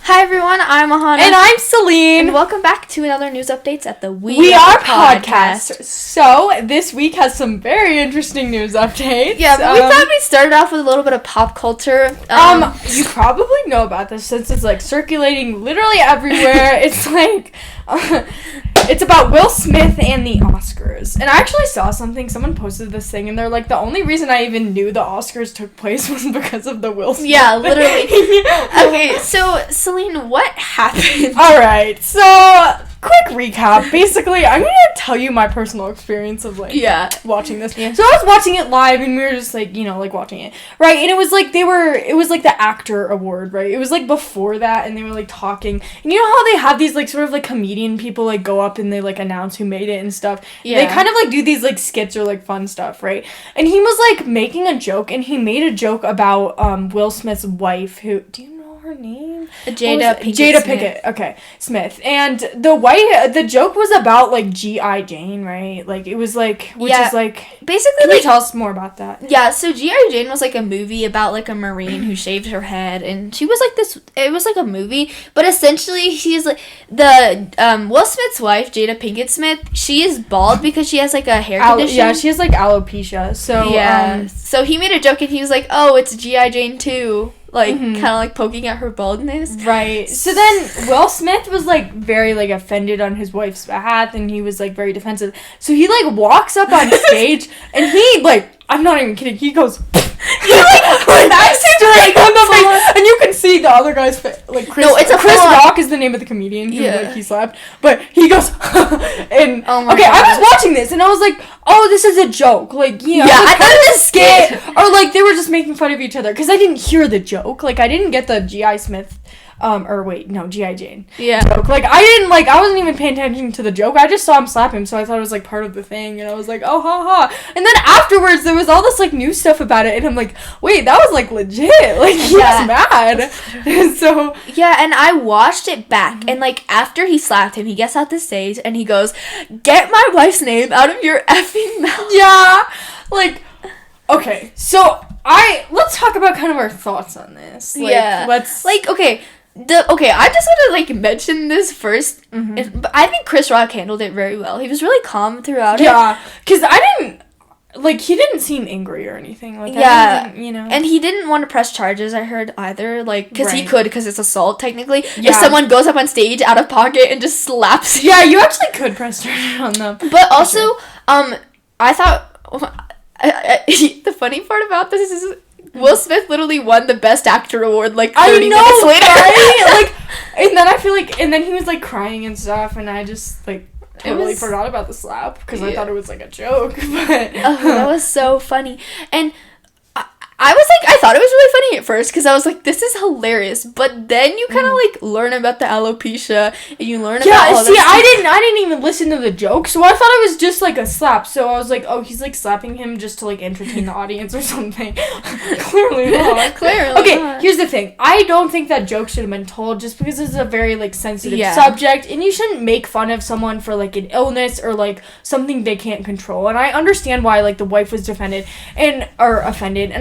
Hi everyone, I'm Ahana. And I'm Celine. And welcome back to another news updates at the We Are podcast. So, this week has some very interesting news updates. Yeah, but we thought we'd start off with a little bit of pop culture. You probably know about this since it's like circulating literally everywhere. It's like it's about Will Smith and the Oscars. And I actually saw something, someone posted this thing, and they're like, the only reason I even knew the Oscars took place was because of the Will Smith. Yeah, literally. Okay, so Celine, what happened? Alright, so quick recap. Basically, I'm gonna tell you my personal experience of watching this. Yeah. So I was watching it live, and we were just like, watching it, right? And it was like it was like the actor award, right? It was like before that, and they were like talking. And you know how they have these like sort of like comedian people like go up and they like announce who made it and stuff. Yeah. They kind of like do these like skits or like fun stuff, right? And he was like making a joke, and he made a joke about Will Smith's wife, who her name? Jada Pinkett. Okay, Smith. And the joke was about like G.I. Jane, right? Like it was like, which is like, basically. Can you tell us more about that? Yeah, so G.I. Jane was like a movie about like a Marine who shaved her head, and she was like this. It was like a movie, but essentially she's like the Will Smith's wife, Jada Pinkett Smith. She is bald because she has like a hair condition. Yeah, she has like alopecia. So yeah. So he made a joke, and he was like, "Oh, it's G.I. Jane too." Like, kind of, like, poking at her baldness. Right. So then, Will Smith was, like, very, like, offended on his wife's behalf, and he was, like, very defensive. So he, like, walks up on stage, and he, like, I'm not even kidding, he goes, that's straight on the face, and you can see the other guy's face, like, Chris Rock is the name of the comedian who, like, he slapped, but he goes, and, I was watching this, and I was like, oh, this is a joke, like, I thought it was skit, or, like, they were just making fun of each other, because I didn't hear the joke, like, I didn't get the G.I. G.I. Jane. Yeah. Joke. Like, I wasn't even paying attention to the joke. I just saw him slap him, so I thought it was, like, part of the thing, and I was like, oh, ha, ha. And then afterwards, there was all this, like, new stuff about it, and I'm like, wait, that was, like, legit. Like, he was mad. And so... Yeah, and I watched it back, and, like, after he slapped him, he gets out the stage, and he goes, "Get my wife's name out of your effing mouth." Yeah. Like, okay, so... let's talk about kind of our thoughts on this. Like, let's... Like, okay... I just want to, like, mention this first. But I think Chris Rock handled it very well. He was really calm throughout it. Yeah, because he didn't seem angry or anything. Like, And he didn't want to press charges, I heard, either. Like, because he could, because it's assault, technically. Yeah. If someone goes up on stage out of pocket and just slaps you. Yeah, you actually could press charges on them. But also, I thought... the funny part about this is... Will Smith literally won the Best Actor award, like, 30 minutes later. Right? Like, and then I feel like, and then he was, like, crying and stuff, and I just, like, totally forgot about the slap, because I thought it was, like, a joke, but... that was so funny. And I was, like, I thought it was really funny at first, because I was like, this is hilarious, but then you kind of, like, learn about the alopecia, and you learn about all this stuff. I didn't even listen to the joke, so I thought it was just, like, a slap, so I was like, oh, he's, like, slapping him just to, like, entertain the audience or something. Clearly not. Okay, here's the thing. I don't think that joke should have been told, just because it's a very, like, sensitive subject, and you shouldn't make fun of someone for, like, an illness or, like, something they can't control, and I understand why, like, the wife was offended, and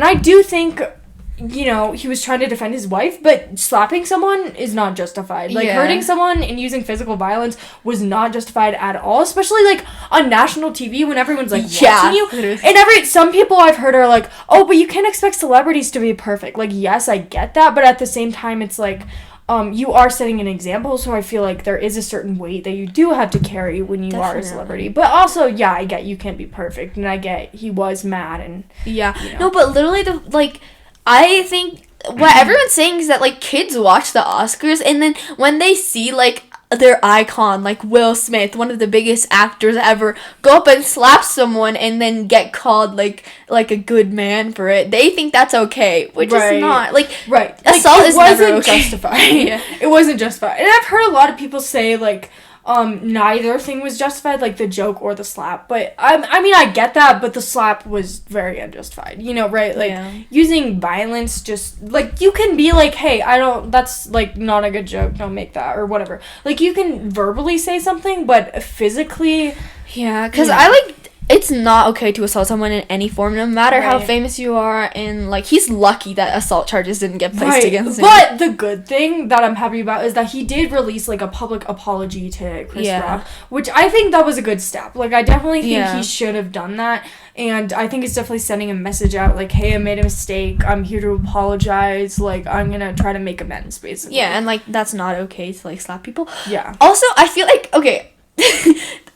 I do think, he was trying to defend his wife, but slapping someone is not justified. Like, hurting someone and using physical violence was not justified at all, especially, like, on national TV when everyone's, like, watching you. And some people I've heard are like, oh, but you can't expect celebrities to be perfect. Like, yes, I get that, but at the same time, it's like, you are setting an example, so I feel like there is a certain weight that you do have to carry when you are a celebrity. But also, I get you can't be perfect, and I get he was mad, and... Yeah. No, but literally, I think what everyone's saying is that, like, kids watch the Oscars, and then when they see, like, their icon, like Will Smith, one of the biggest actors ever, go up and slap someone and then get called like a good man for it, they think that's okay, which is not. Like, assault is never okay. Justified. It wasn't justified. And I've heard a lot of people say, like, neither thing was justified, like the joke or the slap. But I mean, I get that, but the slap was very unjustified. Right? Like, using violence, just like, you can be like, hey, that's like not a good joke, don't make that, or whatever. Like, you can verbally say something, but physically, because I it's not okay to assault someone in any form, no matter how famous you are. And like, he's lucky that assault charges didn't get placed against him. But the good thing that I'm happy about is that he did release like a public apology to Chris Rock, which I think that was a good step. Like, I definitely think he should have done that. And I think it's definitely sending a message out, like, hey, I made a mistake. I'm here to apologize. Like, I'm gonna try to make amends, basically. Yeah, and, like, that's not okay to, like, slap people. Yeah. Also, I feel like, okay,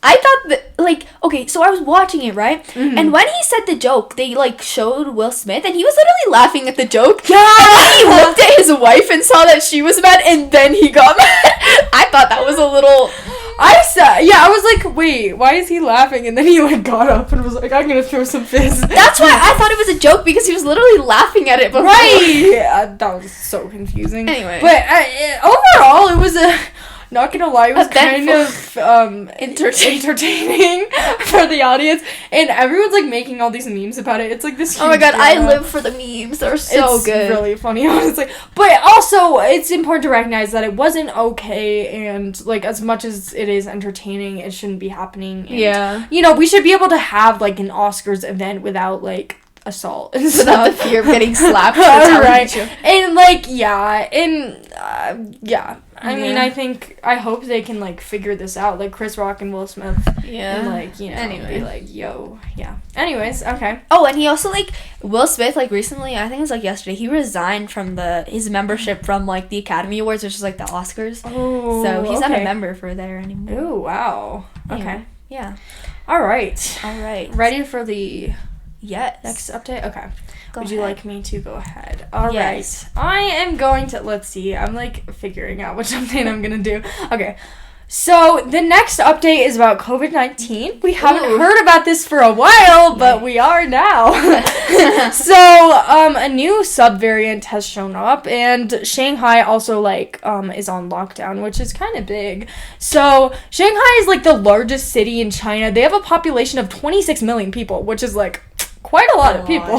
I thought that, like, okay, so I was watching it, right? Mm-hmm. And when he said the joke, they, like, showed Will Smith, and he was literally laughing at the joke. Yeah! And then he looked at his wife and saw that she was mad, and then he got mad. I thought that was a little... I was like, wait, why is he laughing? And then he, like, got up and was like, I'm gonna throw some fists. That's why I thought it was a joke, because he was literally laughing at it before. Right! Yeah, that was so confusing. Anyway. But overall, it was not gonna lie, it was kind of entertaining for the audience, and everyone's like making all these memes about it. It's like this huge oh my god, drama. I live for the memes. They're so good. It's really funny, honestly. But also, it's important to recognize that it wasn't okay, and like, as much as it is entertaining, it shouldn't be happening. And, you know, we should be able to have like an Oscars event without like assault and without the fear of getting slapped. Right. And like, I mean, I hope they can, like, figure this out, like, Chris Rock and Will Smith. Yeah. And, like, you know, be like, yo, yeah. Anyways, okay. Oh, and he also, like, Will Smith, like, recently, I think it was, like, yesterday, he resigned from his membership from, like, the Academy Awards, which is, like, the Oscars. Oh, so he's not a member for there anymore. Oh, wow. Okay. Yeah. All right. Ready for the... next update? Okay. Would ahead. You like me to go ahead? All right. I am going to, let's see. I'm, like, figuring out which update I'm going to do. Okay. So, the next update is about COVID-19. We haven't heard about this for a while, but we are now. So, a new subvariant has shown up, and Shanghai also, like, is on lockdown, which is kind of big. So, Shanghai is, like, the largest city in China. They have a population of 26 million people, which is, like... quite a lot of people,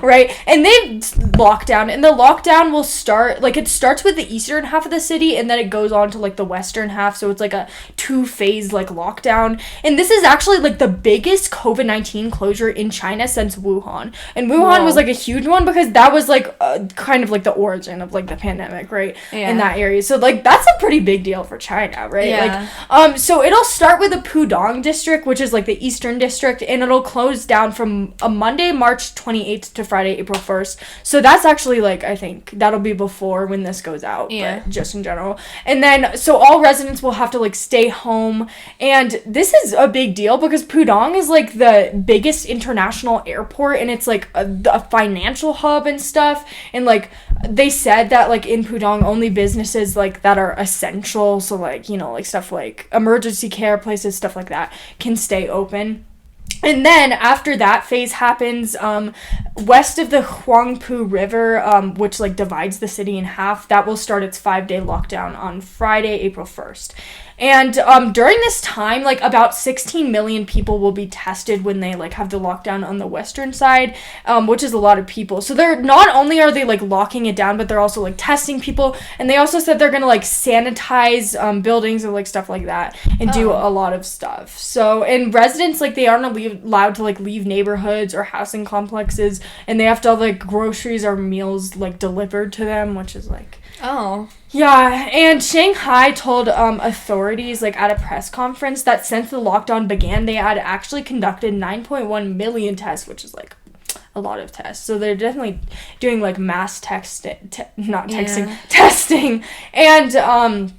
right? And they lockdown, and the lockdown will start, like, it starts with the eastern half of the city, and then it goes on to, like, the western half, so it's, like, a 2-phase, like, lockdown. And this is actually, like, the biggest COVID-19 closure in China since Wuhan. And Wuhan was, like, a huge one, because that was, like, kind of, like, the origin of, like, the pandemic, right? In that area. So, like, that's a pretty big deal for China, right? Like, so it'll start with the Pudong district, which is, like, the eastern district, and it'll close down from Monday, March 28th to Friday, April 1st. So that's actually, like, I think that'll be before when this goes out, but just in general. And then, so all residents will have to, like, stay home. And this is a big deal because Pudong is, like, the biggest international airport, and it's, like, a financial hub and stuff. And, like, they said that, like, in Pudong, only businesses, like, that are essential, so, like, you know, like, stuff like emergency care places, stuff like that, can stay open. And then after that phase happens, west of the Huangpu River, which, like, divides the city in half, that will start its 5-day lockdown on Friday, April 1st. And during this time, like, about 16 million people will be tested when they, like, have the lockdown on the western side, which is a lot of people. So they're not only are they, like, locking it down, but they're also, like, testing people. And they also said they're gonna, like, sanitize buildings and, like, stuff like that, and do a lot of stuff. So, and residents, like, they aren't allowed to, like, leave neighborhoods or housing complexes, and they have to have, like, groceries or meals, like, delivered to them, which is, like... Yeah, and Shanghai told authorities, like, at a press conference that since the lockdown began, they had actually conducted 9.1 million tests, which is, like, a lot of tests. So they're definitely doing, like, mass testing. And,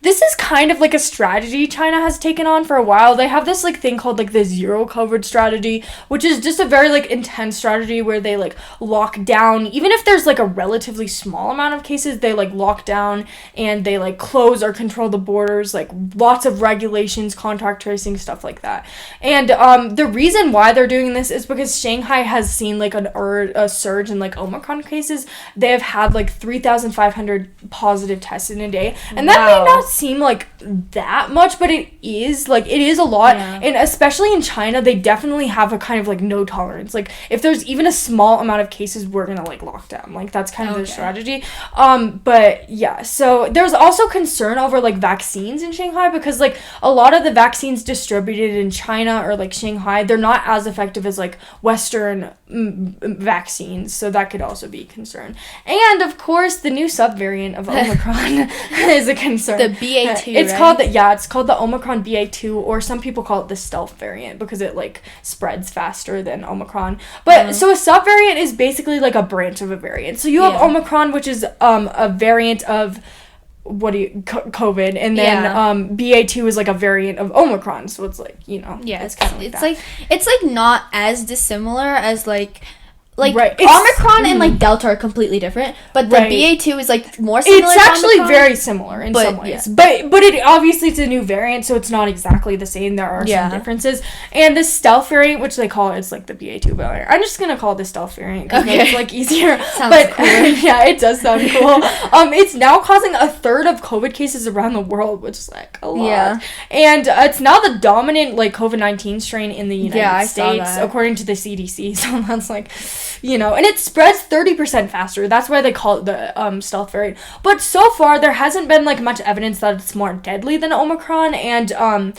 this is kind of, like, a strategy China has taken on for a while. They have this, like, thing called, like, the zero COVID strategy, which is just a very, like, intense strategy where they, like, lock down. Even if there's, like, a relatively small amount of cases, they, like, lock down and they, like, close or control the borders, like, lots of regulations, contact tracing, stuff like that. And the reason why they're doing this is because Shanghai has seen, like, a surge in, like, Omicron cases. They have had, like, 3,500 positive tests in a day. And that may not seem like that much, but it is a lot. Yeah. And especially in China, they definitely have a kind of like no tolerance. Like if there's even a small amount of cases, we're gonna like lock down. Like that's kind of their strategy. But yeah, so there's also concern over like vaccines in Shanghai, because like a lot of the vaccines distributed in China or like Shanghai, they're not as effective as like Western vaccines, so that could also be a concern. And of course, the new subvariant of Omicron is a concern. The BA2. It's called the Omicron BA2, or some people call it the stealth variant because it like spreads faster than Omicron. But so a subvariant is basically like a branch of a variant. So you have Omicron, which is a variant of COVID, and then BA2 is like a variant of Omicron. So it's like, it's kind of it's like not as dissimilar as like right. Omicron and like Delta are completely different, but the BA2 is like more similar. It's actually to Omicron, very similar in some ways, but it obviously it's a new variant, so it's not exactly the same. There are some differences. And the stealth variant, which they call it's like the BA2 variant. I'm just gonna call it the stealth variant because it's like easier. Sounds cool. Yeah, it does sound cool. It's now causing a third of COVID cases around the world, which is like a lot. Yeah. And it's now the dominant like COVID-19 strain in the United States, according to the CDC. So that's like, and it spreads 30% faster. That's why they call it the stealth variant. But so far, there hasn't been like much evidence that it's more deadly than Omicron, and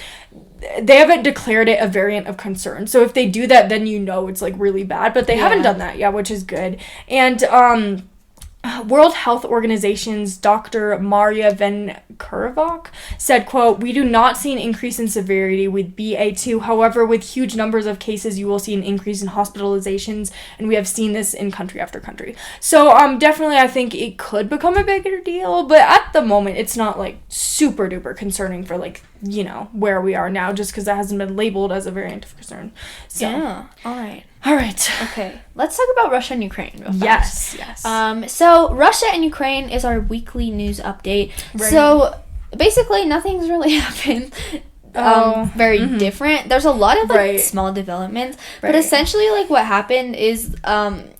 they haven't declared it a variant of concern. So if they do that, then it's like really bad. But they haven't done that yet, which is good. And World Health Organization's Dr. Maria Van Kerkhove said, quote, "We do not see an increase in severity with BA2. However, with huge numbers of cases, you will see an increase in hospitalizations, and we have seen this in country after country." So, definitely, I think it could become a bigger deal, but at the moment, it's not, like, super duper concerning for, like, where we are now, just because it hasn't been labeled as a variant of concern. So, yeah, all right. Okay, let's talk about Russia and Ukraine real fast. Yes. So Russia and Ukraine is our weekly news update. Right. So basically nothing's really happened. Very different. There's a lot of like small developments, but essentially like what happened is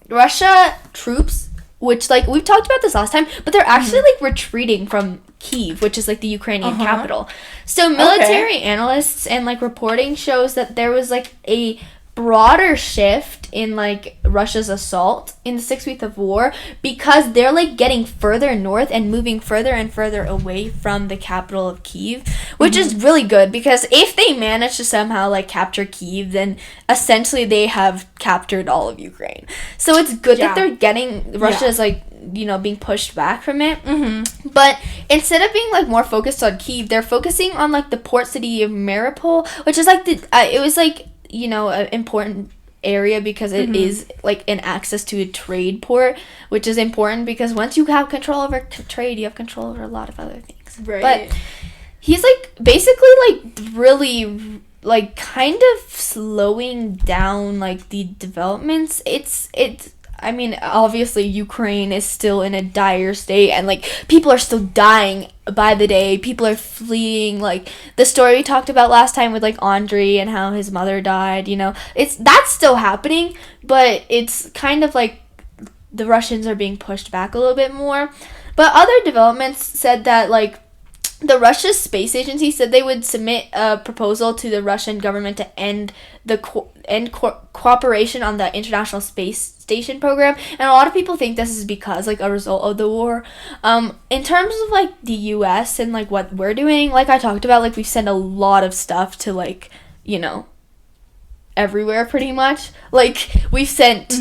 Russia troops, which like we've talked about this last time, but they're actually like retreating from Kyiv, which is like the Ukrainian capital. So military analysts and like reporting shows that there was like a broader shift in like Russia's assault in the 6 weeks of war, because they're like getting further north and moving further and further away from the capital of Kyiv, which is really good, because if they manage to somehow like capture Kyiv, then essentially they have captured all of Ukraine. So it's good that they're getting Russia's like being pushed back from it. But instead of being like more focused on Kyiv, they're focusing on like the port city of Mariupol, which is like it was like an important area because it is like an access to a trade port, which is important because once you have control over trade, you have control over a lot of other things. Right. But he's like basically like really like kind of slowing down like the developments. It's I mean, obviously Ukraine is still in a dire state, and like people are still dying by the day. People are fleeing, like the story we talked about last time with like Andrei and how his mother died, that's still happening, but it's kind of like the Russians are being pushed back a little bit more. But other developments said that like the Russia Space Agency said they would submit a proposal to the Russian government to end cooperation on the International Space Station program, and a lot of people think this is because like a result of the war. In terms of like the US and like what we're doing, like I talked about, like we send a lot of stuff to like everywhere pretty much. Like we've sent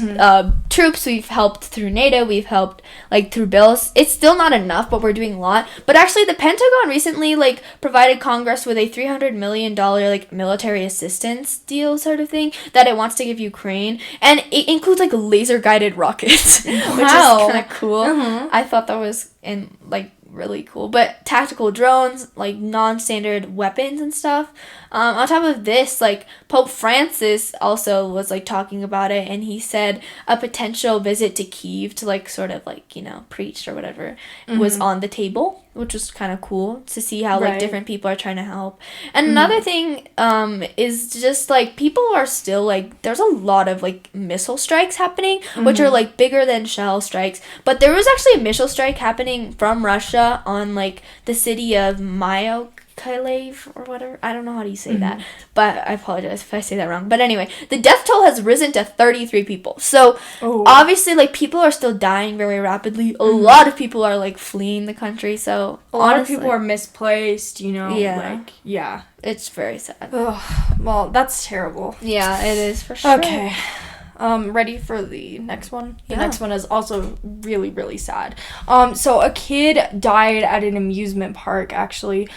troops, we've helped through NATO, we've helped like through bills. It's still not enough, but we're doing a lot. But actually the Pentagon recently like provided Congress with a $300 million like military assistance deal sort of thing that it wants to give Ukraine, and it includes like laser guided rockets. Which is kind of cool. I thought that was really cool. But tactical drones, like non-standard weapons and stuff. On top of this, like Pope Francis also was like talking about it, and he said a potential visit to Kyiv to like sort of like preach or whatever was on the table, which was kind of cool to see how like Right. different people are trying to help. And another thing is just like people are still like there's a lot of like missile strikes happening, which are like bigger than shell strikes. But there was actually a missile strike happening from Russia on like the city of Mykolaiv or whatever. I don't know how do you say that, but I apologize if I say that wrong. But anyway, the death toll has risen to 33 people. So obviously, like people are still dying very rapidly. A lot of people are like fleeing the country. So a lot of people are misplaced. You know, it's very sad. Ugh, well, that's terrible. Yeah, it is for sure. Okay. Ready for the next one? The next one is also really, really sad. So a kid died at an amusement park, actually.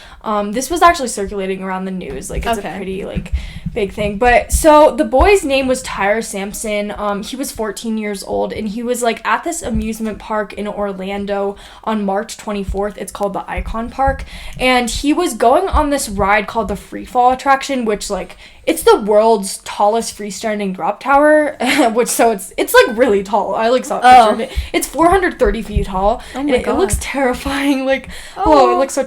This was actually circulating around the news. Like, it's a pretty, like, big thing. But, so, the boy's name was Tyler Sampson. He was 14 years old, and he was, like, at this amusement park in Orlando on March 24th. It's called the Icon Park. And he was going on this ride called the Free Fall attraction, which, like, it's the world's tallest freestanding drop tower, which, so it's like really tall. I like saw a picture of it. It's 430 feet tall. Oh my God. It looks terrifying. Like, it looks so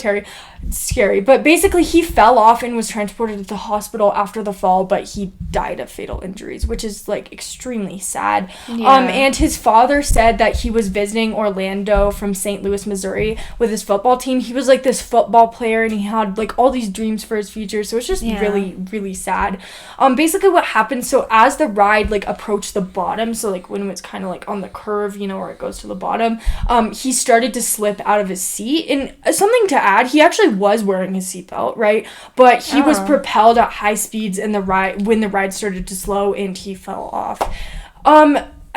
scary. But basically, he fell off and was transported to the hospital after the fall, but he died of fatal injuries, which is like extremely sad. Yeah. And his father said that he was visiting Orlando from St. Louis, Missouri with his football team. He was like this football player, and he had like all these dreams for his future. So it's just really, really sad. Basically what happened, so as the ride like approached the bottom, so like when it was kind of like on the curve, you know, where it goes to the bottom, he started to slip out of his seat. And something to add, he actually was wearing his seatbelt, right? But he was propelled at high speeds in the ride when the ride started to slow, and he fell off.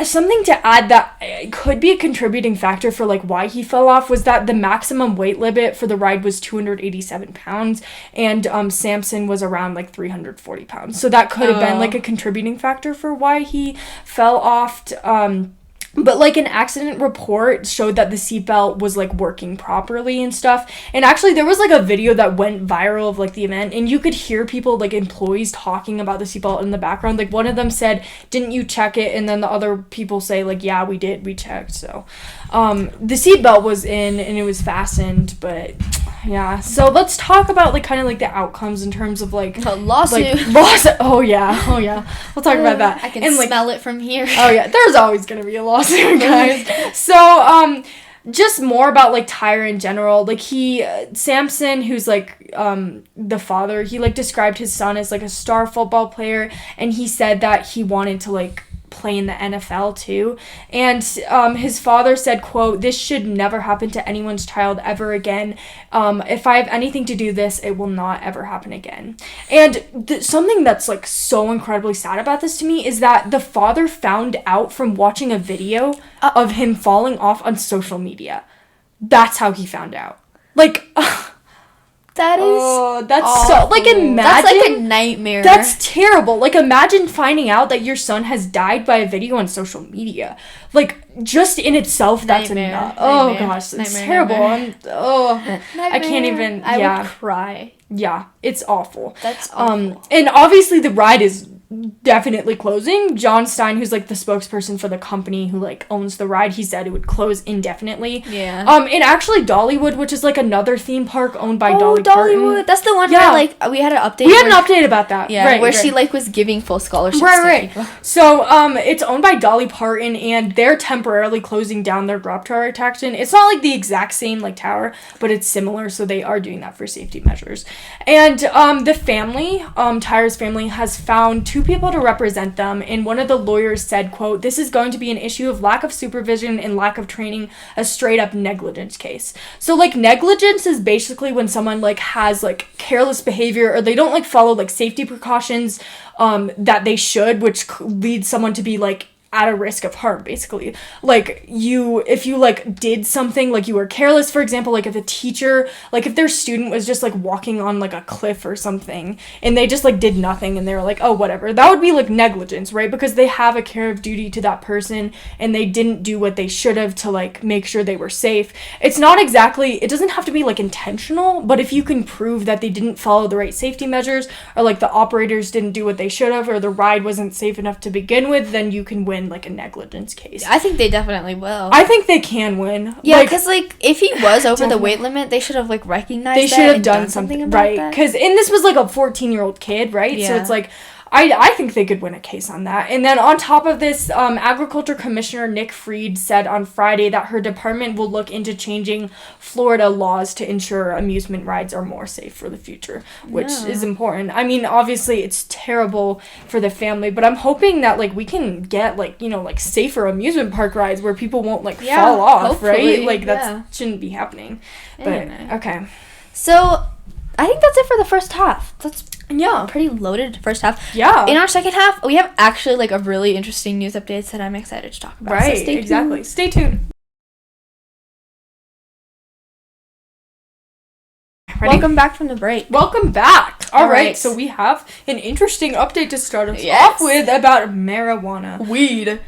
Something to add that could be a contributing factor for like why he fell off was that the maximum weight limit for the ride was 287 pounds, and Sampson was around like 340 pounds. So that could have been like a contributing factor for why he fell off. But, like, an accident report showed that the seatbelt was, like, working properly and stuff. And actually, there was, like, a video that went viral of, like, the event. And you could hear people, like, employees talking about the seatbelt in the background. Like, one of them said, "Didn't you check it?" And then the other people say, like, "Yeah, we did. We checked." So, the seatbelt was in and it was fastened. But, yeah. So, let's talk about, like, kind of, like, the outcomes in terms of, like... A lawsuit. Like, Oh, yeah. We'll talk about that. I can smell it from here. Oh, yeah. There's always going to be a lawsuit. Guys. So, just more about, like, Tyler in general. Like, Sampson, who's, like, the father, he, like, described his son as, like, a star football player, and he said that he wanted to, like, play in the NFL too. And his father said, quote, "This should never happen to anyone's child ever again. If I have anything to do this, it will not ever happen again." And something that's like so incredibly sad about this to me is that the father found out from watching a video of him falling off on social media. That's how he found out. Like, that is that's awful. So, like, imagine. That's like a nightmare. That's terrible. Like, imagine finding out that your son has died by a video on social media. Like, just in itself, that's enough. Oh, gosh, it's terrible. I can't even, I would cry. Yeah, it's awful. That's awful. And obviously the ride is definitely closing. John Stein, who's like the spokesperson for the company who like owns the ride, he said it would close indefinitely. Yeah. And actually Dollywood, which is like another theme park owned by Dolly Parton. Dollywood. That's the one where like we had an update. We had an update about that. Yeah, right, where she like was giving full scholarships to people. So it's owned by Dolly Parton, and they're temporarily closing down their drop tower attraction. It's not like the exact same like tower, but it's similar, so they are doing that for safety measures. And the family, Tyler's family, has found two people to represent them, and one of the lawyers said, quote, "This is going to be an issue of lack of supervision and lack of training, a straight up negligence case." So like negligence is basically when someone like has like careless behavior, or they don't like follow like safety precautions that they should, which leads someone to be like at a risk of harm, basically. Like, if you like did something, like you were careless, for example, like if a teacher, like if their student was just like walking on like a cliff or something, and they just like did nothing, and they were like, oh, whatever, that would be like negligence, right? Because they have a care of duty to that person, and they didn't do what they should have to like make sure they were safe. It's not exactly, it doesn't have to be like intentional, but if you can prove that they didn't follow the right safety measures, or like the operators didn't do what they should have, or the ride wasn't safe enough to begin with, then you can win win, like, a negligence case. I think they definitely will. I think they can win. Yeah, because, like, if he was over the weight limit, they should have, like, recognized that. They should have done something about right, because, and this was, like, a 14-year-old kid, right? Yeah. So it's, like, I think they could win a case on that. And then on top of this, Agriculture Commissioner Nick Fried said on Friday that her department will look into changing Florida laws to ensure amusement rides are more safe for the future, which is important. I mean, obviously, it's terrible for the family, but I'm hoping that, like, we can get, like, you know, like, safer amusement park rides where people won't, like, fall off, right? Like, that shouldn't be happening. Anyway. But, okay. So, I think that's it for the first half. That's pretty loaded first half. Yeah. In our second half, we have actually, like, a really interesting news updates that I'm excited to talk about. Right, so stay exactly. Stay tuned. Ready? Welcome back from the break. Welcome back. All right. So we have an interesting update to start us off with about marijuana. Weed.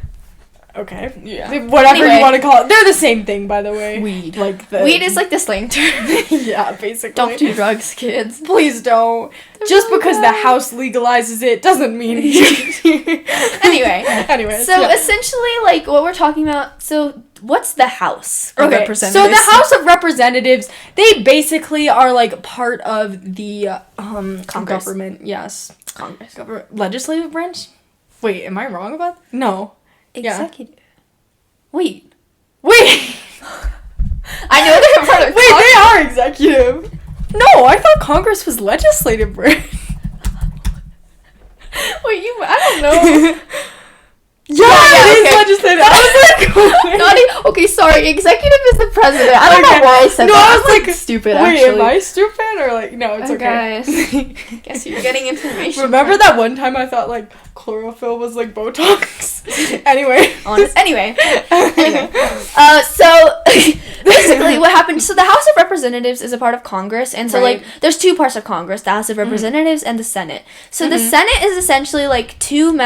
Okay. Yeah. Whatever you want to call it. They're the same thing, by the way. Weed. Weed is like the slang term. Yeah, basically. Don't do drugs, kids. Please don't. Just because the house legalizes it doesn't mean Anyway. So essentially, like, what we're talking about, so what's the House of Representatives? So the House of Representatives, they basically are, like, part of the Congress. Government. Yes. Congress. Legislative branch? Wait, am I wrong about that? No. Executive. Yeah. Wait. I know they're part of Congress. They are executive. No, I thought Congress was legislative branch. I don't know. It is legislative. Okay, sorry. Executive is the president. I don't know why I said that. I was like stupid, actually. Wait, am I stupid? Or, like, no, it's okay. Guys. Guess you're getting information. Remember that one time I thought, like, chlorophyll was, like, Botox? Anyway. Anyway. So, basically what happened, so the House of Representatives is a part of Congress, and so, like, there's two parts of Congress, the House of Representatives and the Senate. So the Senate is essentially, like, two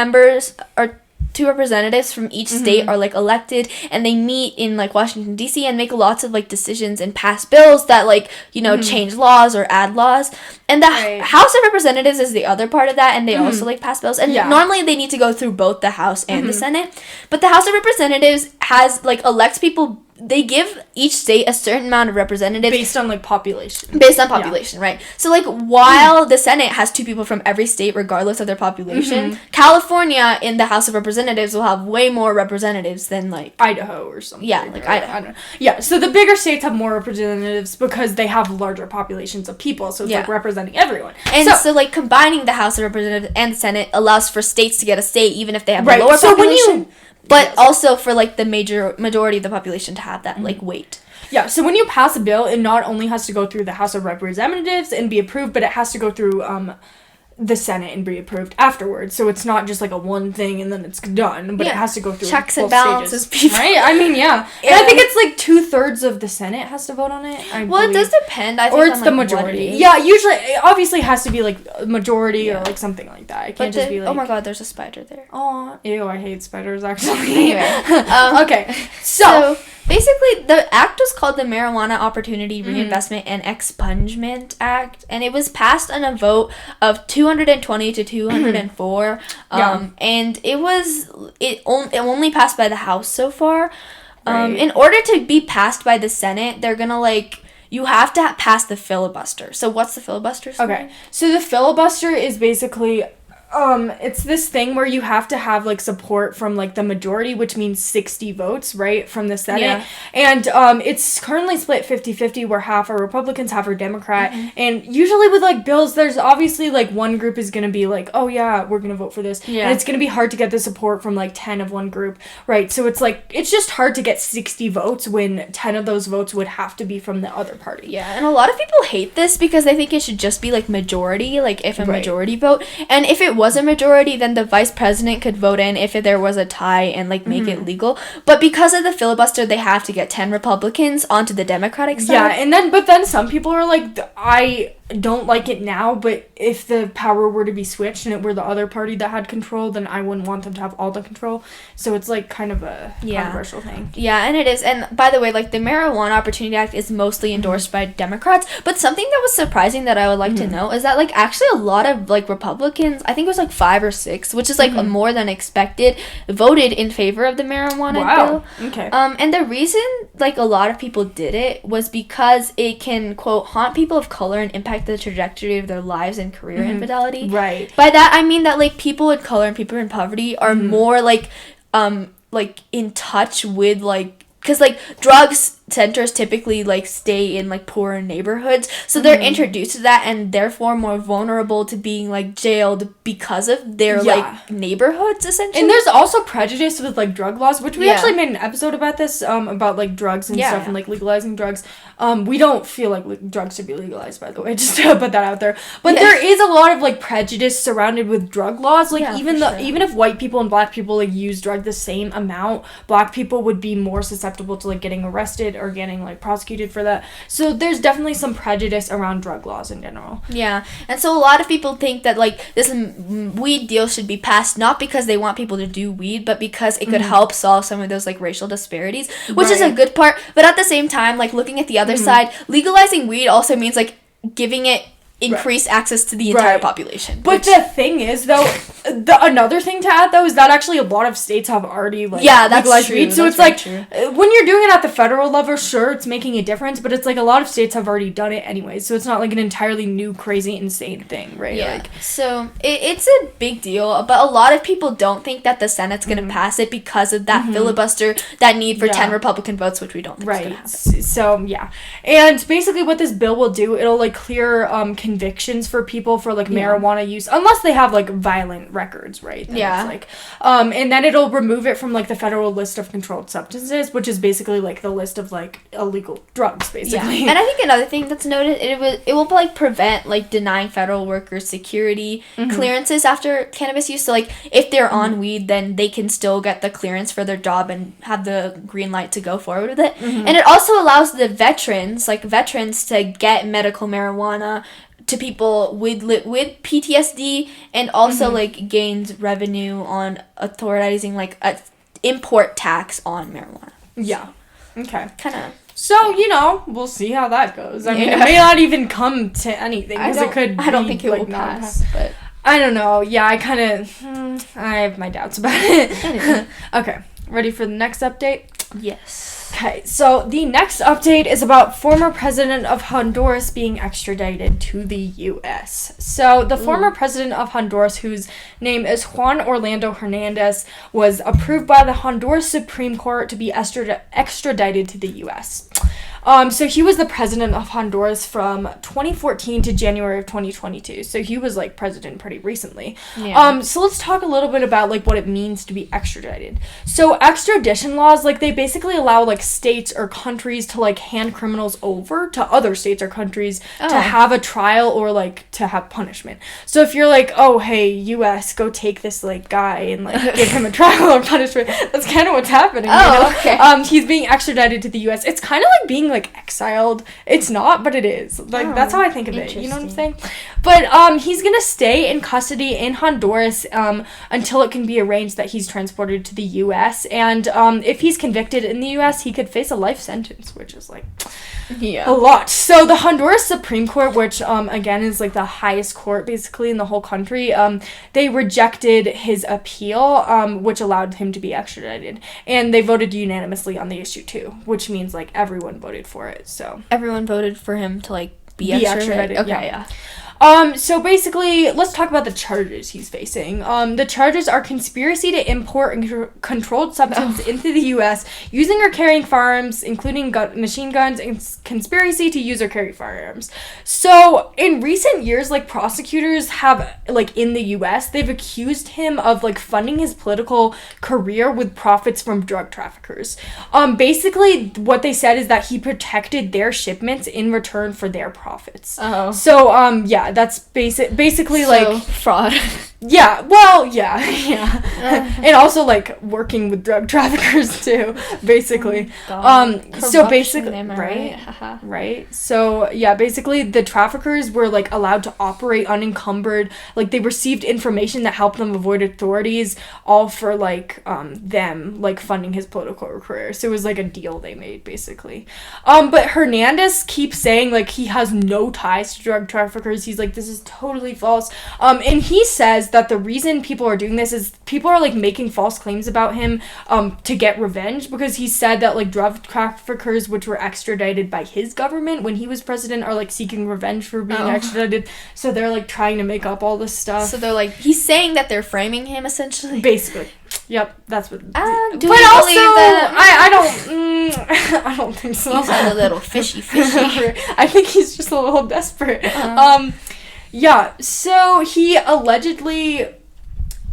representatives from each state are, like, elected, and they meet in, like, Washington, D.C. and make lots of, like, decisions and pass bills that, like, you know, change laws or add laws. And the House of Representatives is the other part of that, and they also, like, pass bills. And normally they need to go through both the House and the Senate. But the House of Representatives has, like, elects people. They give each state a certain amount of representatives. Based on, like, population. Based on population, right. So, like, while the Senate has two people from every state, regardless of their population, California in the House of Representatives will have way more representatives than, like, Idaho or something. Yeah, like, Idaho. I don't know. Yeah, so the bigger states have more representatives because they have larger populations of people, so it's, like, representing everyone. And so, like, combining the House of Representatives and the Senate allows for states to get a say, even if they have a lower population. But also for, like, the majority of the population to have that, like, weight. Yeah, so when you pass a bill, it not only has to go through the House of Representatives and be approved, but it has to go through the Senate and be approved afterwards. So it's not just, like, a one thing and then it's done, but it has to go through checks both and balances, stages. People. Right? I mean, yeah. And I think it's, like, 2/3 of the Senate has to vote on it. It does depend. I think or it's the majority. Yeah, usually, it obviously has to be, like, a majority or, like, soming like that. It can't just be, like... Oh my god, there's a spider there. Oh, ew, I hate spiders, actually. Anyway. Okay, so basically, the act was called the Marijuana Opportunity Reinvestment and Expungement Act, and it was passed on a vote of 220 to 204. And it only passed by the House so far. In order to be passed by the Senate, they're gonna, like, you have to pass the filibuster. So what's the filibuster? Okay, so the filibuster is basically it's this thing where you have to have, like, support from, like, the majority, which means 60 votes, right, from the Senate. And it's currently split 50-50, where half are Republicans, half are Democrat. And usually with, like, bills, there's obviously, like, one group is gonna be like, oh yeah, we're gonna vote for this. And it's gonna be hard to get the support from, like, 10 of one group, right? So it's, like, it's just hard to get 60 votes when 10 of those votes would have to be from the other party. Yeah, and a lot of people hate this because they think it should just be, like, majority, like, if a majority vote. And if it was a majority, then the vice president could vote in if there was a tie and, like, make it legal. But because of the filibuster, they have to get 10 Republicans onto the Democratic side. Yeah, but then some people are like, I don't like it now, but if the power were to be switched and it were the other party that had control, then I wouldn't want them to have all the control. So it's like kind of a controversial thing. Yeah, and it is. And by the way, like the Marijuana Opportunity Act is mostly endorsed by Democrats, but something that was surprising that I would like to know is that like actually a lot of like Republicans, I think it was like 5 or 6, which is like more than expected, voted in favor of the marijuana bill. Okay. And the reason like a lot of people did it was because it can, quote, haunt people of color and impact the trajectory of their lives and career infidelity. Right. By that I mean that like people of color and people in poverty are more like in touch with like, because like drugs centers typically like stay in like poorer neighborhoods, so they're introduced to that and therefore more vulnerable to being like jailed because of their like neighborhoods essentially. And there's also prejudice with like drug laws, which we actually made an episode about this, about like drugs and stuff and like legalizing drugs. We don't feel like drugs should be legalized, by the way, just to put that out there. But there is a lot of like prejudice surrounded with drug laws. Like even if white people and black people like use drug the same amount, black people would be more susceptible to like getting arrested or getting like prosecuted for that. So there's definitely some prejudice around drug laws in general. Yeah, and so a lot of people think that like this weed deal should be passed not because they want people to do weed, but because it could help solve some of those like racial disparities, which is a good part. But at the same time, like looking at the other side, legalizing weed also means like giving it increased access to the entire population. But the thing is, though, another thing to add, though, is that actually a lot of states have already, like, legalized weed. So it's like, when you're doing it at the federal level, sure, it's making a difference, but it's like a lot of states have already done it anyway, so it's not like an entirely new, crazy, insane thing, right? Yeah, like, so it's a big deal, but a lot of people don't think that the Senate's going to pass it because of that filibuster, that need for 10 Republican votes, which we don't think is going to happen. So, yeah. And basically what this bill will do, it'll, like, clear convictions for people for like marijuana use, unless they have like violent records, right? Then it's like, and then it'll remove it from like the federal list of controlled substances, which is basically like the list of like illegal drugs, basically. Yeah. And I think another thing that's noted, it will like prevent like denying federal workers security clearances after cannabis use. So like if they're on weed, then they can still get the clearance for their job and have the green light to go forward with it. And it also allows the veterans to get medical marijuana to people with PTSD, and also like gains revenue on authorizing like a import tax on marijuana. Yeah. Okay. Kind of. So, you know, we'll see how that goes. I mean, it may not even come to anything, because it could I don't think it will pass, but I don't know. Yeah, I have my doubts about it. Anyway. Okay. Ready for the next update? Yes. Okay, so the next update is about former president of Honduras being extradited to the U.S. So the former president of Honduras, whose name is Juan Orlando Hernandez, was approved by the Honduras Supreme Court to be extradited to the U.S. So he was the president of Honduras from 2014 to January of 2022. So he was like president pretty recently. Yeah. So let's talk a little bit about like what it means to be extradited. So extradition laws, like they basically allow like states or countries to like hand criminals over to other states or countries to have a trial or like to have punishment. So if you're like, oh hey US, go take this like guy and like give him a trial or punishment, that's kind of what's happening. Okay. He's being extradited to the US. It's kind of like being like exiled. It's not, but it is. Like that's how I think of it. You know what I'm saying? But he's gonna stay in custody in Honduras until it can be arranged that he's transported to the U.S. And if he's convicted in the U.S., he could face a life sentence, which is like a lot. So the Honduras Supreme Court, which again is like the highest court basically in the whole country, they rejected his appeal, which allowed him to be extradited, and they voted unanimously on the issue too, which means like everyone voted for it. So everyone voted for him to like be extradited. Okay, yeah. So basically, let's talk about the charges he's facing. The charges are conspiracy to import and controlled substance into the U.S., using or carrying firearms, including machine guns, and conspiracy to use or carry firearms. So, in recent years, like, prosecutors have, like, in the U.S., they've accused him of, like, funding his political career with profits from drug traffickers. Basically, what they said is that he protected their shipments in return for their profits. Oh. So, yeah. That's basically so like fraud. Yeah, well, yeah. And also, like, working with drug traffickers, too, basically. So basically, right? So, yeah, basically, the traffickers were, like, allowed to operate unencumbered. Like, they received information that helped them avoid authorities, all for, like, them, like, funding his political career. So it was, like, a deal they made, basically. But Hernandez keeps saying, like, he has no ties to drug traffickers. He's like, this is totally false. And he says that the reason people are doing this is people are, like, making false claims about him to get revenge, because he said that, like, drug traffickers which were extradited by his government when he was president are, like, seeking revenge for being extradited, so they're, like, trying to make up all this stuff. So they're, like, he's saying that they're framing him, essentially. Basically. Yep, that's what. But also, I don't think so. He's a little fishy. I think he's just a little desperate. Yeah, so he allegedly,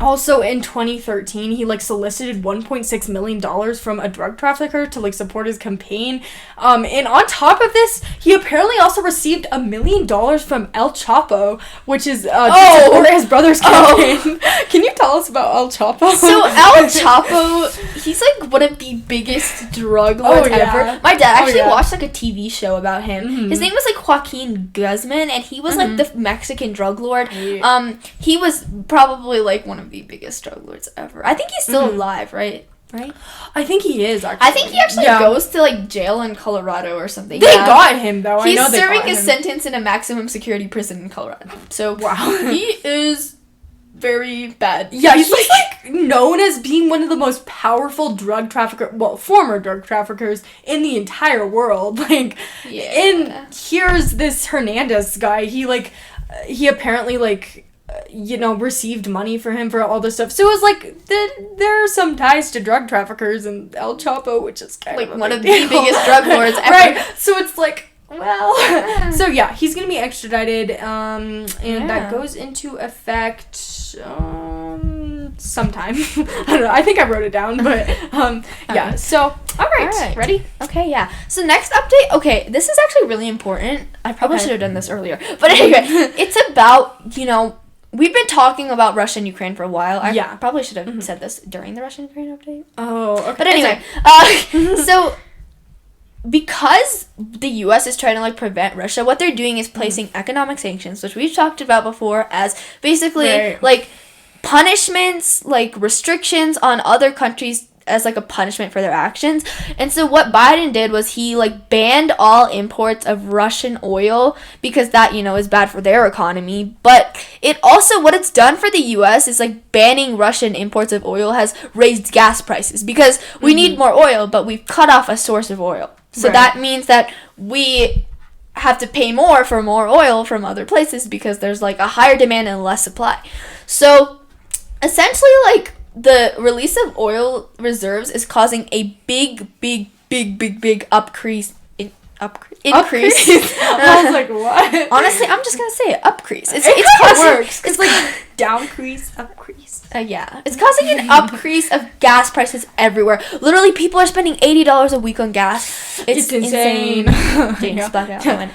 also in 2013, he, like, solicited $1.6 million from a drug trafficker to, like, support his campaign. And on top of this, he apparently also received $1 million from El Chapo, which is to support his brother's campaign. Can you tell us about El Chapo? So El Chapo, he's, like, one of the biggest drug lords ever. My dad actually watched, like, a TV show about him. Mm-hmm. His name was, like, Joaquin Guzman, and he was, like, the Mexican drug lord. Yeah. He was probably, like, one of the biggest drug lords ever. I think he's still alive, right? I think he is, actually. I think he actually goes to, like, jail in Colorado or something. They got him, though. He's serving his sentence in a maximum security prison in Colorado. So, he is very bad. Yeah, he's like known as being one of the most powerful former drug traffickers in the entire world. Like, and here's this Hernandez guy. He apparently, like, received money for him for all this stuff. So it was like, there are some ties to drug traffickers and El Chapo, which is kind of one of the biggest drug lords ever. Right. So it's like, well. So yeah, he's going to be extradited, and that goes into effect sometime. I don't know. I think I wrote it down, but yeah. So, all right. Ready? Okay, yeah. So next update. Okay, this is actually really important. I probably should have done this earlier. But anyway, it's about, we've been talking about Russia and Ukraine for a while. I probably should have said this during the Russia-Ukraine update. Oh, okay. But anyway, so because the U.S. is trying to, like, prevent Russia, what they're doing is placing economic sanctions, which we've talked about before, as basically, like, punishments, like, restrictions on other countries as, like, a punishment for their actions. And so what Biden did was he, like, banned all imports of Russian oil because that, is bad for their economy. But it also, what it's done for the U.S. is, like, banning Russian imports of oil has raised gas prices because we need more oil, but we've cut off a source of oil. So that means that we have to pay more for more oil from other places because there's, like, a higher demand and less supply. So essentially, like, the release of oil reserves is causing a big increase. I was like, what? Honestly, I'm just gonna say it. Upcrease. It's causing, works. It's like downcrease, upcrease. Yeah. It's causing an upcrease of gas prices everywhere. Literally, people are spending $80 a week on gas. It's insane.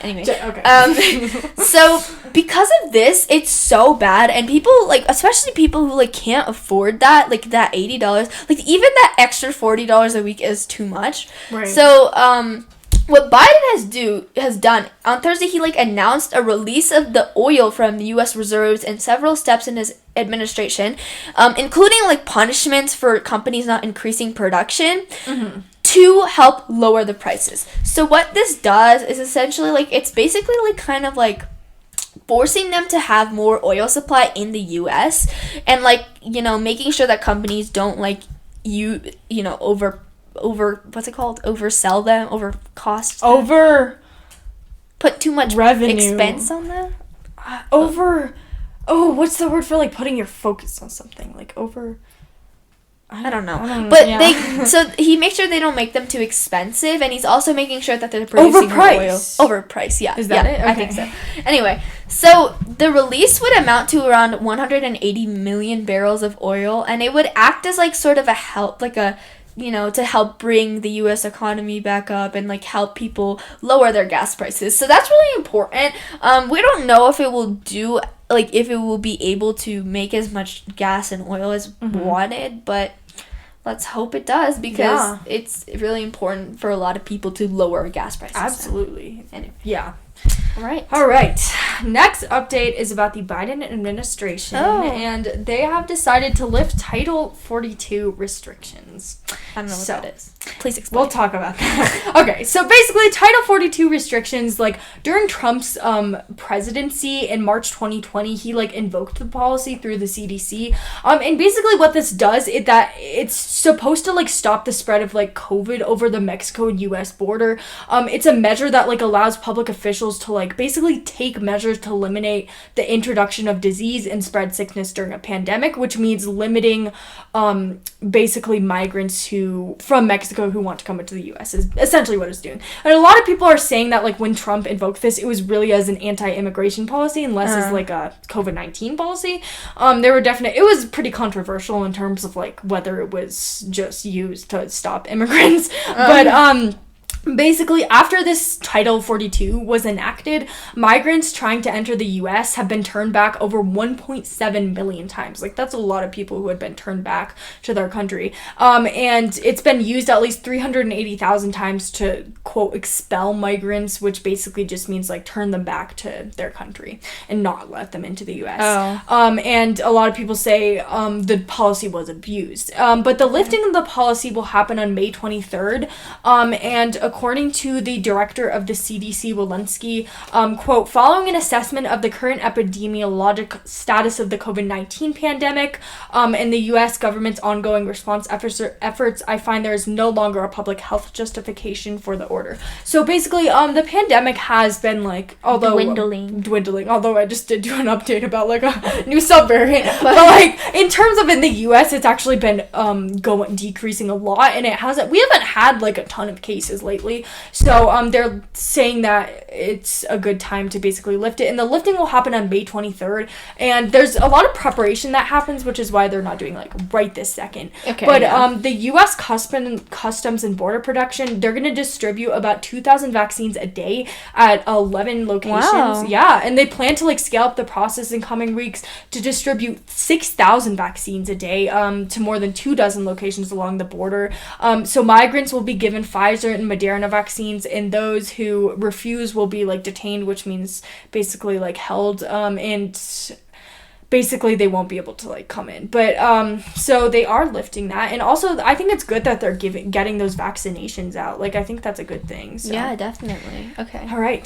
Anyway. Okay. So because of this, it's so bad, and people, like, especially people who, like, can't afford that, like, that $80, like, even that extra $40 a week is too much. Right. So, what Biden has done, on Thursday he, like, announced a release of the oil from the U.S. reserves and several steps in his administration, including, like, punishments for companies not increasing production to help lower the prices. So what this does is essentially, like, it's basically, like, kind of, like, forcing them to have more oil supply in the U.S. and, like, making sure that companies don't, like, oversell them, overcost them. Put too much revenue expense on them. What's the word for, like, putting your focus on something, like, over? I don't know. But so he makes sure they don't make them too expensive, and he's also making sure that they're producing more oil. Overpriced, yeah. Is that it? Okay. I think so. Anyway, so the release would amount to around 180 million barrels of oil, and it would act as, like, sort of a help, like a to help bring the U.S. economy back up and like help people lower their gas prices. So that's really important. We don't know if it will do like if it will be able to make as much gas and oil as wanted, but let's hope it does, because it's really important for a lot of people to lower gas prices. Absolutely. Anyway. Yeah. All right. Next update is about the Biden administration, and they have decided to lift Title 42 restrictions. I don't know what that is. Please explain. We'll talk about that. Okay, so basically, Title 42 restrictions, like, during Trump's presidency in March 2020, he, like, invoked the policy through the CDC. And basically what this does is that it's supposed to, like, stop the spread of, like, COVID over the Mexico and U.S. border. It's a measure that, like, allows public officials to, like, basically take measures to eliminate the introduction of disease and spread sickness during a pandemic, which means limiting, basically migrants from Mexico who want to come into the U.S. is essentially what it's doing. And a lot of people are saying that, like, when Trump invoked this, it was really as an anti-immigration policy and less as, like, a COVID-19 policy. It was pretty controversial in terms of, like, whether it was just used to stop immigrants. But, basically, after this Title 42 was enacted, migrants trying to enter the U.S. have been turned back over 1.7 million times. Like, that's a lot of people who had been turned back to their country. And it's been used at least 380,000 times to, quote, expel migrants, which basically just means, like, turn them back to their country and not let them into the U.S. And a lot of people say the policy was abused. But the lifting of the policy will happen on May 23rd. And according to the director of the CDC, Walensky, quote, following an assessment of the current epidemiologic status of the COVID-19 pandemic and the U.S. government's ongoing response efforts, I find there is no longer a public health justification for the order. So basically, the pandemic has been, like, dwindling, although I just did do an update about, like, a new subvariant. But, like, in terms of in the U.S., it's actually been decreasing a lot, and we haven't had, like, a ton of cases lately. So they're saying that it's a good time to basically lift it, and the lifting will happen on May 23rd, and there's a lot of preparation that happens, which is why they're not doing, like, right this second. But the U.S. Customs and Border Protection, they're going to distribute about 2,000 vaccines a day at 11 locations. Wow. Yeah, and they plan to, like, scale up the process in coming weeks to distribute 6,000 vaccines a day to more than 24 locations along the border. So migrants will be given Pfizer and Moderna vaccines, and those who refuse will be, like, detained, which means basically, like, held, and basically they won't be able to, like, come in. But so they are lifting that, and also I think it's good that they're getting those vaccinations out. Like, I think that's a good thing. So. Yeah, definitely. Okay. All right.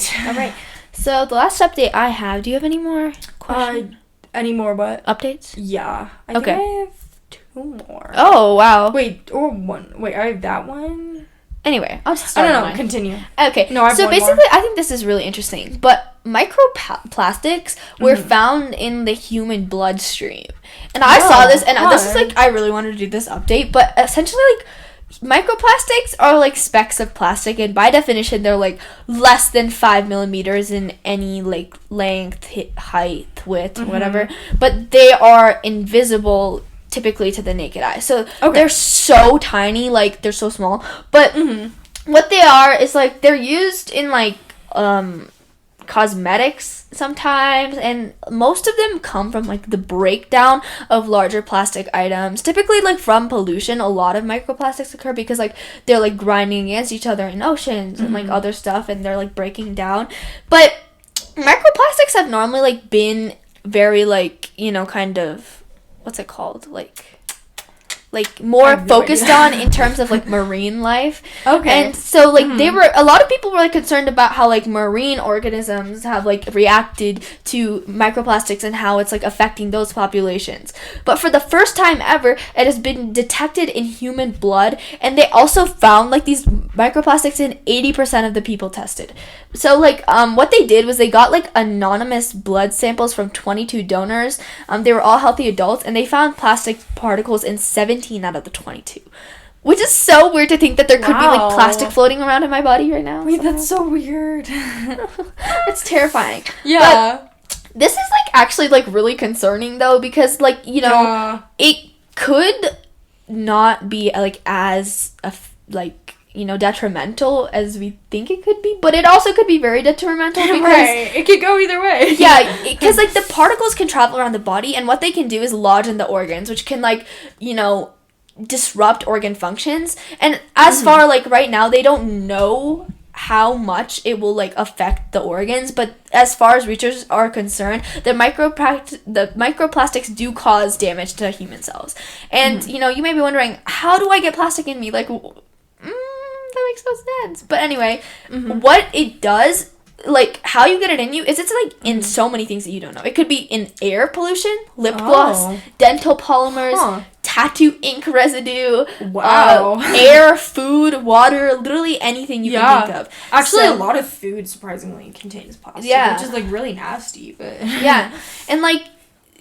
So the last update I have. Do you have any more questions? Any more what? Updates? Yeah. I think I have 2 more. Oh, wow. Wait, or 1. Wait, I have that one. Anyway, I'll just start. I don't know. Continue. Okay. No, I have so one basically, more. I think this is really interesting. But microplastics were found in the human bloodstream, and I saw this, and this is like I really wanted to do this update. But essentially, like, microplastics are like specks of plastic, and by definition, they're like less than 5 millimeters in any like length, height, width, whatever. But they are invisible typically to the naked eye. So they're so tiny, like they're so small. But what they are is like they're used in like cosmetics sometimes, and most of them come from like the breakdown of larger plastic items. Typically, like from pollution, a lot of microplastics occur because like they're like grinding against each other in oceans and like other stuff, and they're like breaking down. But microplastics have normally like been very like, you know, kind of, what's it called? Like more focused on in terms of like marine life. And so like a lot of people were like concerned about how like marine organisms have like reacted to microplastics and how it's like affecting those populations. But for the first time ever, it has been detected in human blood, and they also found like these microplastics in 80% of the people tested. So like what they did was they got like anonymous blood samples from 22 donors. They were all healthy adults, and they found plastic particles in 17 out of the 22, which is so weird to think that there could be like plastic floating around in my body right now. Wait, that's so weird. It's terrifying. Yeah. But this is like actually like really concerning though, because like, you know, it could not be like as detrimental as we think it could be, but it also could be very detrimental because right. It could go either way. Yeah, because like the particles can travel around the body, and what they can do is lodge in the organs, which can disrupt organ functions. And as far like right now, they don't know how much it will like affect the organs, but as far as researchers are concerned, the microplastics do cause damage to human cells. And you may be wondering, how do I get plastic in me? Like, that makes no sense. But anyway, what it does, like how you get it in you, is it's like in so many things that you don't know. It could be in air pollution, lip gloss, dental polymers, tattoo ink residue, air, food, water, literally anything you can think of. Actually, a lot of food surprisingly contains plastic, which is like really nasty. But yeah, and like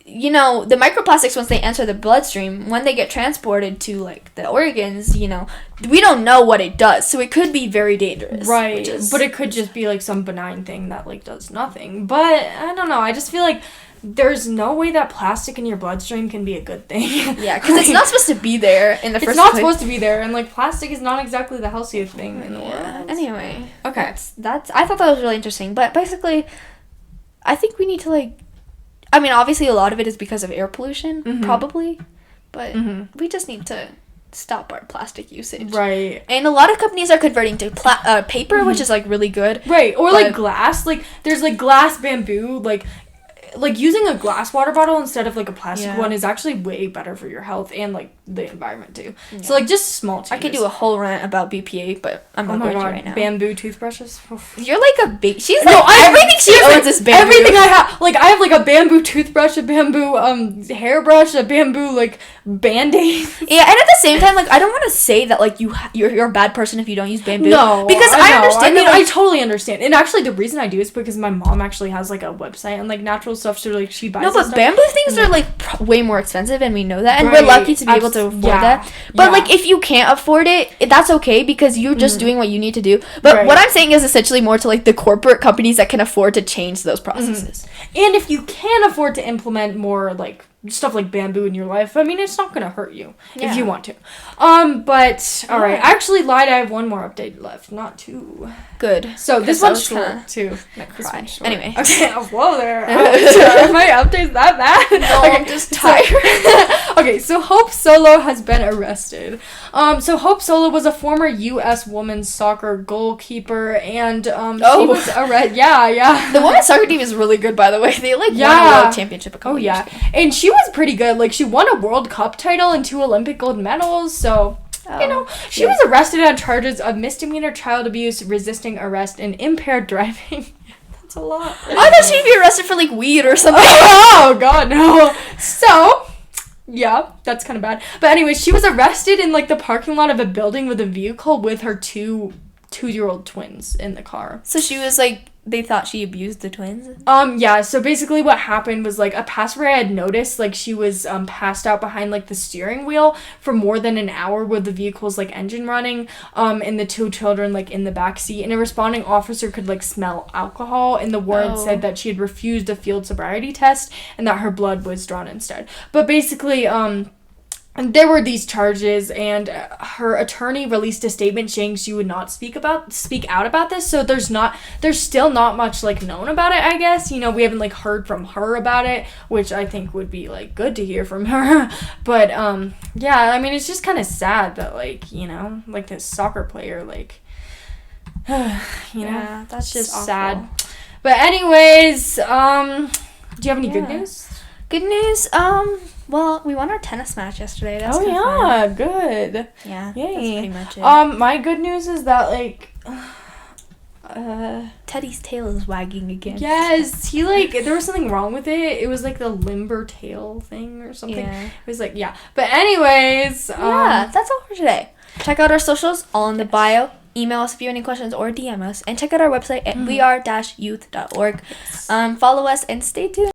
the microplastics, once they enter the bloodstream, when they get transported to like the organs, we don't know what it does, so it could be very dangerous. Right, but it could just be like some benign thing that like does nothing. But I don't know. I just feel like there's no way that plastic in your bloodstream can be a good thing. Yeah, because it's not supposed to be there in the first place. It's not supposed to be there, and like plastic is not exactly the healthiest thing in the world. Anyway, okay, that's I thought that was really interesting. But basically, I think we need to like. I mean, obviously, a lot of it is because of air pollution, probably, but we just need to stop our plastic usage. Right. And a lot of companies are converting to paper, which is, like, really good. Right. Or, like, glass. Like, there's, like, glass bamboo, like using a glass water bottle instead of like a plastic one is actually way better for your health and like the environment too. Yeah. So like just small changes. I could do a whole rant about BPA, but I'm not going to right now. Bamboo toothbrushes. You're like a big. She's like everything she owns is bamboo. Everything I have, like I have like a bamboo toothbrush, a bamboo hairbrush, a bamboo like Band-Aid. Yeah, and at the same time, like I don't want to say that like you're a bad person if you don't use bamboo. No, because I understand. I mean, I totally understand. And actually, the reason I do is because my mom actually has like a website and like natural stuff, so like she buys. No, but bamboo things are like way more expensive, and we know that, and we're lucky to be able to afford that. But like, if you can't afford it, that's okay because you're just doing what you need to do. But what I'm saying is essentially more to like the corporate companies that can afford to change those processes. And if you can afford to implement more like stuff like bamboo in your life, I mean, it's not gonna hurt you if you want to. But all right, I actually lied. I have one more update left, not two. Good. So this one's short too. Anyway. Okay. Whoa there. Are my updates that bad? No, okay, I'm just tired. Okay, so Hope Solo has been arrested. So Hope Solo was a former U.S. women's soccer goalkeeper, and she was arrested. Yeah. The women's soccer team is really good, by the way. They won a world championship a couple years ago. And she was pretty good. Like, she won a World Cup title and 2 Olympic gold medals, so... she was arrested on charges of misdemeanor child abuse, resisting arrest, and impaired driving. That's a lot. I thought she'd be arrested for, like, weed or something. Oh, God, no. So, yeah, that's kind of bad. But anyway, she was arrested in, like, the parking lot of a building with a vehicle with her two-year-old twins in the car. So she was, like... They thought she abused the twins? Yeah, so basically what happened was, like, a passerby had noticed, like, she was, passed out behind, like, the steering wheel for more than an hour with the vehicle's, like, engine running, and the 2 children, like, in the back seat, and a responding officer could, like, smell alcohol, and the warrant said that she had refused a field sobriety test, and that her blood was drawn instead. But basically, there were these charges, and her attorney released a statement saying she would not speak out about this. So there's still not much like known about it, I guess. We haven't like heard from her about it, which I think would be like good to hear from her. But yeah, I mean, it's just kind of sad that like like this soccer player like yeah, that's just awful. Sad. But anyways, do you have any good news? Good news. Well, we won our tennis match yesterday. That's fun. Good. Yeah. Yay. That's pretty much it. My good news is that like Teddy's tail is wagging again. Yes, there was something wrong with it. It was like the limber tail thing or something. Yeah. It was like But anyways, that's all for today. Check out our socials, all in the bio. Email us if you have any questions or DM us, and check out our website at weare-youth.org. Follow us and stay tuned.